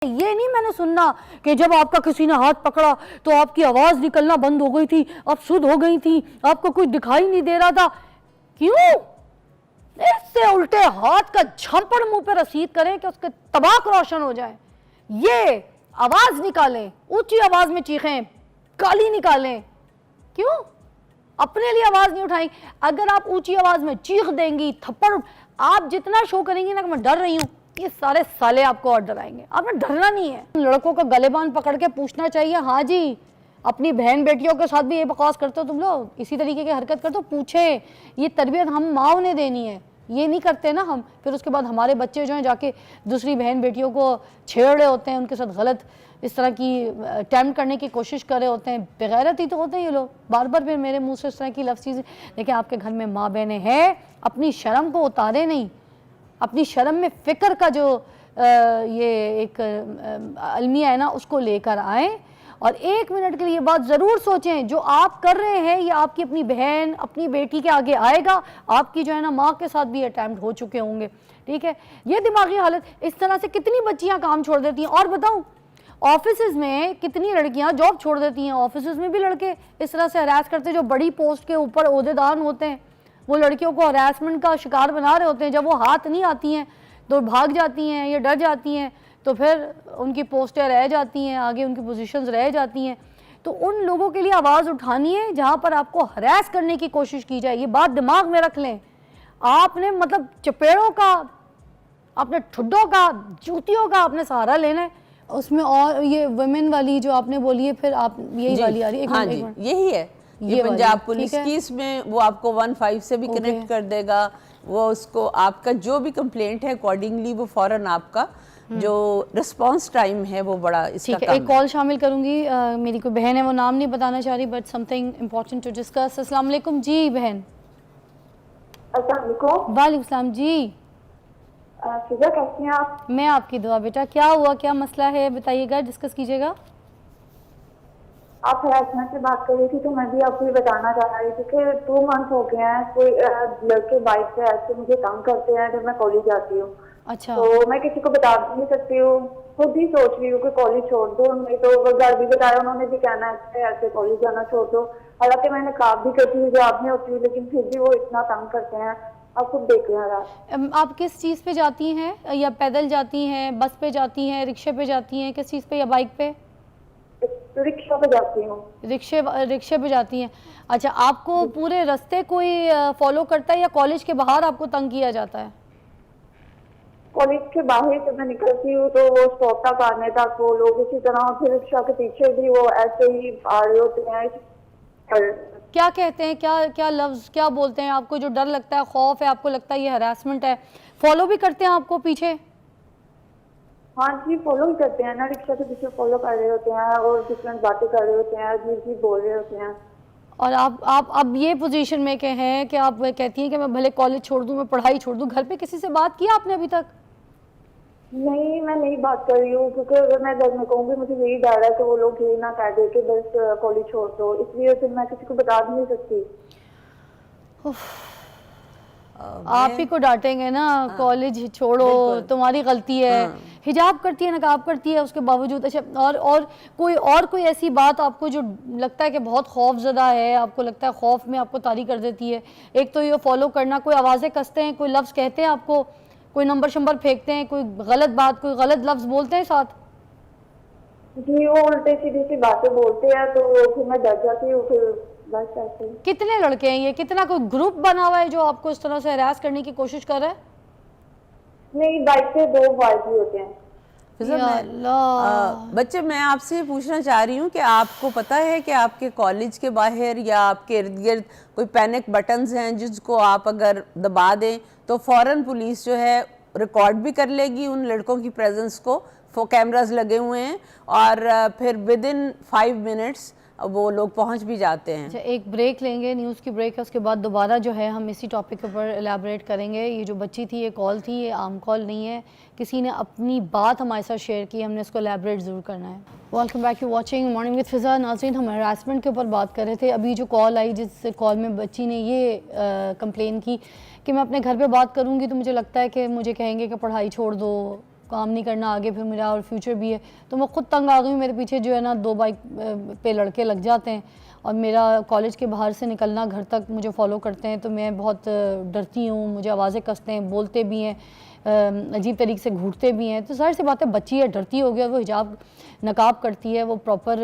ये नहीं मैंने सुनना कि जब आपका किसी ने हाथ पकड़ा तो आपकी आवाज निकलना बंद हो गई थी, आप शुद्ध हो गई थी, आपको कुछ दिखाई नहीं दे रहा था। क्यों? इससे उल्टे हाथ का झंपड़ मुंह पे रसीद करें कि उसके तबाक रोशन हो जाए। ये आवाज निकालें, ऊंची आवाज में चीखें, गाली निकालें। क्यों? अपने लिए आवाज नहीं उठाई। अगर आप ऊंची आवाज में चीख देंगी, थप्पड़, आप जितना शो करेंगी ना कि मैं डर रही हूं, ये सारे साले आपको और डराएंगे। आपने डरना नहीं है। लड़कों का गलेबान पकड़ के पूछना चाहिए, हाँ जी, अपनी बहन बेटियों के साथ भी ये बकवास करते हो तुम लोग, इसी तरीके की हरकत करते हो, पूछे। ये तरबियत हम माओ ने देनी है, ये नहीं करते ना हम। फिर उसके बाद हमारे बच्चे जो हैं जाके दूसरी बहन बेटियों को छेड़ रहे होते हैं, उनके साथ गलत इस तरह की अटैम्प्ट करने की कोशिश कर रहे होते हैं। बेगैरत ही तो होते हैं ये लोग। बार बार फिर मेरे मुंह से इस तरह की लफ्ज़ चीज़ें। देखिए, आपके घर में माँ बहनें हैं, अपनी शर्म को उतारे नहीं, अपनी शर्म में फ़िक्र का जो ये एक अलमिया है ना, उसको लेकर आएँ और 1 मिनट के लिए ये बात ज़रूर सोचें, जो आप कर रहे हैं ये आपकी अपनी बहन, अपनी बेटी के आगे आएगा। आपकी जो है ना माँ के साथ भी अटैम्प्ट हो चुके होंगे, ठीक है। ये दिमागी हालत, इस तरह से कितनी बच्चियाँ काम छोड़ देती हैं। और बताऊँ, ऑफिसेज में कितनी लड़कियां जॉब छोड़ देती हैं। ऑफिसेज में भी लड़के इस तरह से हरास करते हैं, जो बड़ी पोस्ट के ऊपर ओहदेदार होते हैं, वो लड़कियों को हरासमेंट का शिकार बना रहे होते हैं। जब वो हाथ नहीं आती हैं तो भाग जाती हैं या डर जाती हैं, तो फिर उनकी पोस्टें रह जाती हैं, आगे उनकी पोजीशंस रह जाती हैं। तो उन लोगों के लिए आवाज़ उठानी है जहाँ पर आपको हरास करने की कोशिश की जाए। ये बात दिमाग में रख लें। आपने मतलब चपेड़ों का, आपने ठुड्डों का, जूतियों का आपने सहारा लेना है उसमें। और ये वुमेन वाली जो आपने बोली है, फिर आप यही वाली आ रही है। हाँ जी, यही है। ये पंजाब पुलिस की, इसमें वो आपको 15 से भी कनेक्ट कर देगा। वो उसको आपका जो भी कंप्लेंट है अकॉर्डिंगली वो फौरन आपका जो रिस्पांस टाइम है वो बड़ा इसका ठीक है। एक कॉल शामिल करूंगी। मेरी कोई बहन है, वो नाम नहीं बताना चाह रही, but something important to discuss. अस्सलाम वालेकुम जी बहन। अस्सलाम वालेकुम। वालेकुम सलाम जी। फिजा, कैसी हैं आप? मैं आपकी दुआ। बेटा क्या हुआ, क्या मसला है, बताइएगा, डिस्कस कीजिएगा। आप हरासमेंट से बात कर रही थी तो मैं भी आपको ये बताना चाह रही थी कि 2 मंथ हो गए हैं, कोई लड़के बाइक से ऐसे मुझे तंग करते हैं जब मैं कॉलेज जाती हूँ। अच्छा। तो मैं किसी को बता भी नहीं सकती हूँ, खुद ही सोच रही हूँ कि कॉलेज छोड़ दो। नहीं तो घर भी बताया, उन्होंने भी कहना है ऐसे कॉलेज जाना छोड़ दो। हालांकि मैंने काम भी करती हूँ, जॉब नहीं होती हूँ, लेकिन फिर भी वो इतना तंग करते हैं। आप खुद देख रहे हैं। आप किस चीज़ पे जाती हैं, या पैदल जाती हैं, बस पे जाती हैं, रिक्शे पे जाती हैं, किस चीज़ पे, या बाइक पे? रिक्शा पे जाती हूँ। रिक्शे पे जाती हैं। अच्छा, आपको पूरे रास्ते कोई फॉलो करता है या कॉलेज के बाहर आपको तंग किया जाता है? कॉलेज के बाहर से मैं निकलती हूँ तो वो स्टॉप तक आने तक वो लोग इसी तरह, फिर रिक्शा के पीछे भी वो ऐसे ही आ रहे होते हैं। क्या कहते हैं, क्या क्या लफ्ज़ क्या बोलते हैं आपको, जो डर लगता है, खौफ है, आपको लगता है ये हरासमेंट है? फॉलो भी करते हैं आपको पीछे? हाँ जी, फॉलो ही करते हैं ना, रिक्शा के पीछे फॉलो कर रहे होते हैं और डिफरेंट बातें कर रहे होते हैं, अजीब बोल रहे होते हैं। और आप अब ये पोजीशन में के हैं कि आप कहती हैं कि मैं भले कॉलेज छोड़ दूं, मैं पढ़ाई छोड़ दूं। घर पे किसी से बात की आपने अभी तक? नहीं, मैं नहीं बात कर रही हूँ, क्योंकि अगर मैं घर में कहूँगी मुझे यही डर है कि वो लोग ये ना कह दे कि बस कॉलेज छोड़ दो, इसलिए फिर मैं किसी को बता भी नहीं सकती। आप ही को डांटेंगे ना, कॉलेज छोड़ो, तुम्हारी गलती है। हिजाब करती है, नकाब करती है, उसके बावजूद। अच्छा, और कोई ऐसी बात आपको जो लगता है कि बहुत खौफजदा है, आपको लगता है खौफ में आपको तारी कर देती है? एक तो ये फॉलो करना, कोई आवाज़ें कसते हैं, कोई लफ्ज़ कहते हैं आपको, कोई नंबर शंबर फेंकते हैं, कोई गलत बात, कोई गलत लफ्ज़ बोलते हैं साथ? जी, वो उल्टे सीधी सी बातें बोलते हैं तो फिर मैं डर जाती हूँ, फिर बस ऐसे। कितने लड़के हैं ये, कितना कोई ग्रुप बना हुआ है जो आपको इस तरह से हरास करने की कोशिश कर रहा है? नहीं, बाइक पे 2 बॉयज भी होते हैं। बच्चे, मैं आपसे पूछना चाह रही हूँ कि आपको पता है कि आपके कॉलेज के बाहर या आपके इर्द गिर्द कोई पैनिक बटन्स हैं जिसको आप अगर दबा दें तो फौरन पुलिस जो है रिकॉर्ड भी कर लेगी उन लड़कों की प्रेजेंस को? कैमरास लगे हुए हैं और फिर विद इन 5 मिनट्स वो लोग पहुंच भी जाते हैं। अच्छा, एक ब्रेक लेंगे, न्यूज़ की ब्रेक है, उसके बाद दोबारा जो है हम इसी टॉपिक के ऊपर एलैबोरेट करेंगे। ये जो बच्ची थी, ये कॉल थी, ये आम कॉल नहीं है, किसी ने अपनी बात हमारे साथ शेयर की, हमने इसको एलैबोरेट ज़रूर करना है। Welcome back, you watching morning with Fiza. नाज़रीन, हम हरासमेंट के ऊपर बात कर रहे थे। अभी जो कॉल आई, जिस कॉल में बच्ची ने ये कंप्लेन की कि मैं अपने घर पर बात करूँगी तो मुझे लगता है कि मुझे कहेंगे कि पढ़ाई छोड़ दो, काम नहीं करना आगे, फिर मेरा और फ्यूचर भी है। तो मैं खुद तंग आ गई हूँ, मेरे पीछे जो है ना 2 बाइक पे लड़के लग जाते हैं और मेरा कॉलेज के बाहर से निकलना घर तक मुझे फॉलो करते हैं, तो मैं बहुत डरती हूँ, मुझे आवाज़ें कसते हैं, बोलते भी हैं, अजीब तरीके से घूरते भी हैं। तो सारी सी बातें, बच्ची है, डरती हो गया, वो हिजाब नकाब करती है, वो प्रॉपर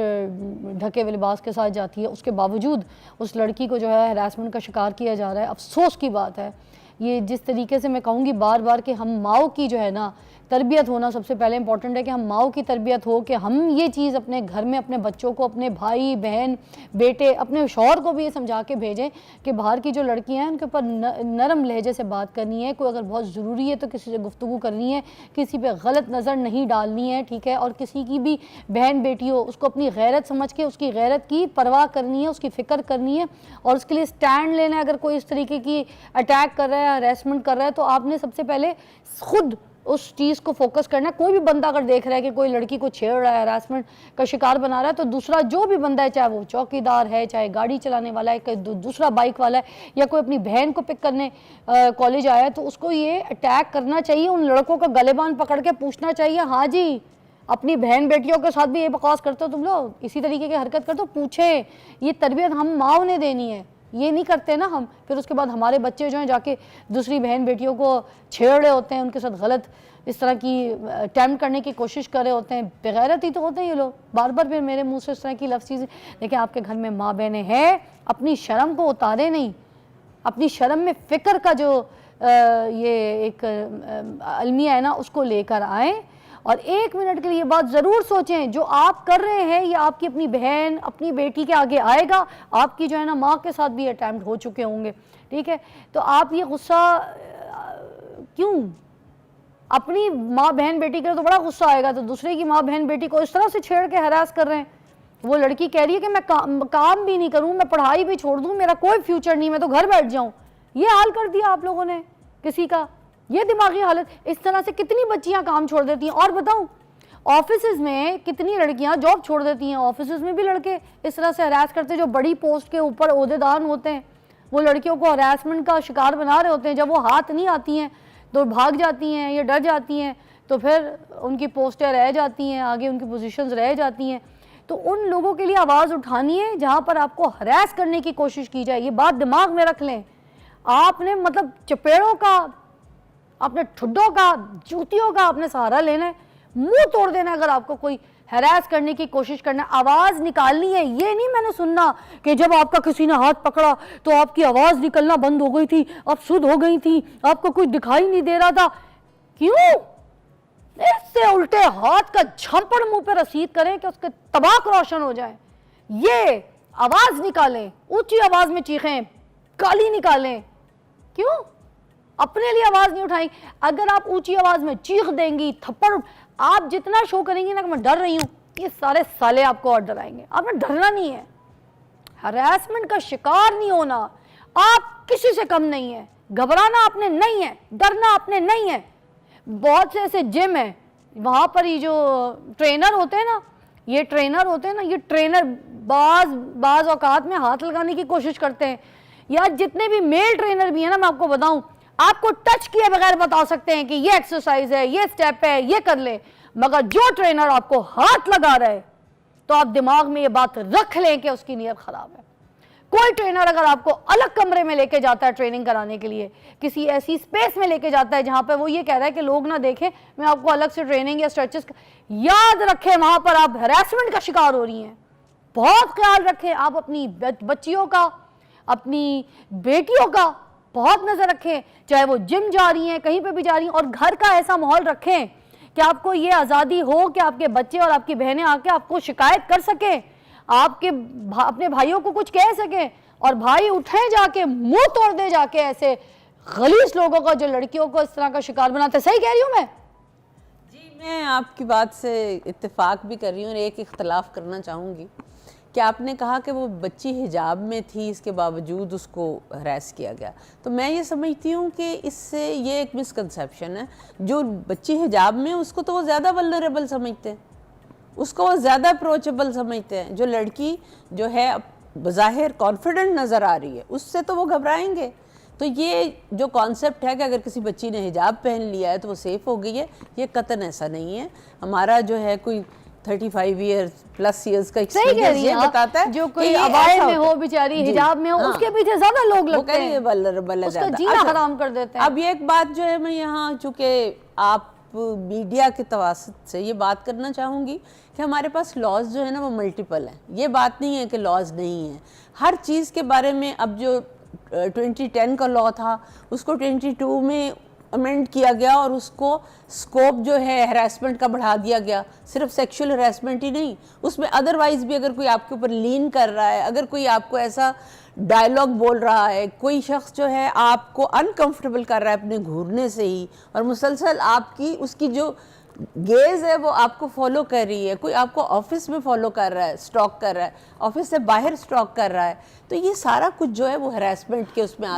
ढके हुए लिबास के साथ जाती है, उसके बावजूद उस लड़की को जो है हरासमेंट का शिकार किया जा रहा है। अफसोस की बात है ये, जिस तरीके से मैं कहूँगी बार बार कि हम माओ की जो है ना तरबियत होना सबसे पहले इंपॉर्टेंट है, कि हम माओ की तरबियत हो, कि हम ये चीज़ अपने घर में अपने बच्चों को, अपने भाई बहन बेटे, अपने शौहर को भी ये समझा के भेजें कि बाहर की जो लड़कियां हैं उनके ऊपर नरम लहजे से बात करनी है, कोई अगर बहुत ज़रूरी है तो किसी से गुफ्तगू करनी है, किसी पे गलत नज़र नहीं डालनी है, ठीक है। और किसी की भी बहन बेटी हो उसको अपनी गैरत समझ के उसकी गैरत की परवाह करनी है, उसकी फ़िक्र करनी है और उसके लिए स्टैंड लेना है। अगर कोई इस तरीके की अटैक कर रहा है, हरेसमेंट कर रहा है, तो आपने सबसे पहले खुद उस चीज़ को फोकस करना है। कोई भी बंदा अगर देख रहा है कि कोई लड़की को छेड़ रहा है, हरासमेंट का शिकार बना रहा है, तो दूसरा जो भी बंदा है, चाहे वो चौकीदार है, चाहे गाड़ी चलाने वाला है, दूसरा बाइक वाला है, या कोई अपनी बहन को पिक करने कॉलेज आया है, तो उसको ये अटैक करना चाहिए, उन लड़कों का गलेबान पकड़ के पूछना चाहिए, हाँ जी अपनी बहन बेटियों के साथ भी ये बकवास करते हो तुम लोग, इसी तरीके की हरकत करते हो, पूछे। ये तरबियत हम माओ ने देनी है, ये नहीं करते ना हम, फिर उसके बाद हमारे बच्चे जो हैं जाके दूसरी बहन बेटियों को छेड़ रहे होते हैं, उनके साथ गलत इस तरह की अटैम्प्ट करने की कोशिश कर रहे होते हैं। बेगैरत ही तो होते हैं ये लोग। बार बार फिर मेरे मुंह से इस तरह की लफ्ज़ चीज़ें, देखिए आपके घर में माँ बहनें हैं, अपनी शर्म को उतारे नहीं, अपनी शर्म में फ़िक्र का जो ये एक अलमिया है ना उसको लेकर आएँ और 1 मिनट के लिए बात ज़रूर सोचें, जो आप कर रहे हैं ये आपकी अपनी बहन अपनी बेटी के आगे आएगा, आपकी जो है ना माँ के साथ भी अटैम्प्ट हो चुके होंगे, ठीक है। तो आप ये गुस्सा क्यों, अपनी माँ बहन बेटी के लिए तो बड़ा गुस्सा आएगा, तो दूसरे की माँ बहन बेटी को इस तरह से छेड़ के हरास कर रहे हैं। वो लड़की कह रही है कि मैं काम भी नहीं करूँ, मैं पढ़ाई भी छोड़ दूँ, मेरा कोई फ्यूचर नहीं, मैं तो घर बैठ जाऊँ। ये हाल कर दिया आप लोगों ने किसी का, ये दिमागी हालत। इस तरह से कितनी बच्चियां काम छोड़ देती हैं। और बताऊं, ऑफिसेज में कितनी लड़कियां जॉब छोड़ देती हैं, ऑफिसेज में भी लड़के इस तरह से हरास करते हैं, जो बड़ी पोस्ट के ऊपर ओहदेदार होते हैं, वो लड़कियों को हरासमेंट का शिकार बना रहे होते हैं। जब वो हाथ नहीं आती हैं तो भाग जाती हैं या डर जाती हैं, तो फिर उनकी पोस्टें रह जाती हैं, आगे उनकी पोजीशंस रह जाती हैं। तो उन लोगों के लिए आवाज़ उठानी है जहाँ पर आपको हरास करने की कोशिश की जाए। ये बात दिमाग में रख लें। आपने मतलब चपेड़ों का, अपने ठुड्डों का, जूतियों का आपने सहारा लेना है, मुंह तोड़ देना अगर आपको कोई हैरास करने की कोशिश करना, आवाज़ निकालनी है। ये नहीं मैंने सुनना कि जब आपका किसी ने हाथ पकड़ा तो आपकी आवाज़ निकलना बंद हो गई थी, आप शुद्ध हो गई थी, आपको कुछ दिखाई नहीं दे रहा था। क्यों? इससे उल्टे हाथ का झंपड़ मुंह पे रसीद करें कि उसके तबाक रोशन हो जाए। ये आवाज़ निकालें, ऊंची आवाज़ में चीखें, गाली निकालें। क्यों? अपने लिए आवाज़ नहीं उठाएंगे। अगर आप ऊंची आवाज़ में चीख देंगी, थप्पड़, आप जितना शो करेंगी ना कि मैं डर रही हूँ, ये सारे साले आपको और डराएंगे। आपने डरना नहीं है, हरासमेंट का शिकार नहीं होना। आप किसी से कम नहीं है, घबराना आपने नहीं है, डरना आपने नहीं है। बहुत से ऐसे जिम है, वहाँ पर ये जो ट्रेनर होते हैं ना, ये ट्रेनर होते हैं ना, ये ट्रेनर बाज औकात में हाथ लगाने की कोशिश करते हैं। या जितने भी मेल ट्रेनर भी हैं ना, मैं आपको बताऊं, आपको टच किए बगैर बता सकते हैं कि ये एक्सरसाइज है, ये स्टेप है, ये कर ले। मगर जो ट्रेनर आपको हाथ लगा रहा है, तो आप दिमाग में ये बात रख लें कि उसकी नीयत खराब है। कोई ट्रेनर अगर आपको अलग कमरे में लेके जाता है ट्रेनिंग कराने के लिए, किसी ऐसी स्पेस में लेके जाता है जहां पे वो ये कह रहा है कि लोग ना देखें, मैं आपको अलग से ट्रेनिंग या स्ट्रेचेस, याद रखें वहां पर आप हैरेसमेंट का शिकार हो रही हैं। बहुत ख्याल रखें, आप अपनी बच्चियों का, अपनी बेटियों का बहुत नजर रखें, चाहे वो जिम जा रही हैं, कहीं पे भी जा रही हैं। और घर का ऐसा माहौल रखें कि आपको ये आज़ादी हो कि आपके बच्चे और आपकी बहनें आके आपको शिकायत कर सकें, आपके अपने भाइयों को कुछ कह सकें, और भाई उठे जाके मुंह तोड़ दे जाके ऐसे गलीज लोगों का जो लड़कियों को इस तरह का शिकार बनाते। सही कह रही हूँ मैं? जी, मैं आपकी बात से इत्तेफाक भी कर रही हूँ और एक इख्तलाफ करना चाहूँगी कि आपने कहा कि वो बच्ची हिजाब में थी, इसके बावजूद उसको हरास किया गया। तो मैं ये समझती हूँ कि इससे ये एक मिसकंसेप्शन है। जो बच्ची हिजाब में, उसको तो वो ज़्यादा वल्नरेबल समझते हैं, उसको वो ज़्यादा अप्रोचेबल समझते हैं। जो लड़की जो है बज़ाहिर कॉन्फिडेंट नज़र आ रही है, उससे तो वो घबराएंगे। तो ये जो कॉन्सेप्ट है कि अगर किसी बच्ची ने हिजाब पहन लिया है तो वो सेफ हो गई है, ये कतन ऐसा नहीं है। हमारा जो है कोई 35 ईयर्स प्लस ईयर्स का सही कह एक्सपीरियंस रही ये हैं आप। बताता है जो कि कोई ये अबाए ऐसा में होता हो, है। बेचारी जी, हिजाब में हो, हाँ। उसके पीछे ज्यादा लोग वो लगते करेंगे हैं, उसका ज्यादा। जीना अच्छा, हराम कर देते हैं। अब ये एक बात जो है मैं यहाँ चूंकि आप मीडिया के तवासत से ये बात करना चाहूँगी कि हमारे पास लॉज जो है ना वो मल्टीपल हैं। ये बात नहीं है कि लॉज नहीं है, हर चीज़ के बारे में। अब जो 2010 का लॉ था उसको 22 में अमेंड किया गया और उसको स्कोप जो है हरासमेंट का बढ़ा दिया गया। सिर्फ सेक्सुअल हरासमेंट ही नहीं, उसमें अदरवाइज भी अगर कोई आपके ऊपर लीन कर रहा है, अगर कोई आपको ऐसा डायलॉग बोल रहा है, कोई शख्स जो है आपको अनकंफर्टेबल कर रहा है अपने घूरने से ही, और मुसलसल आपकी उसकी जो गेज है वो आपको फॉलो कर रही है, कोई आपको ऑफिस में फॉलो कर रहा है, स्टॉक कर रहा है, ऑफिस से बाहर स्टॉक कर रहा है, तो ये सारा कुछ जो है वो हरासमेंट के उसमें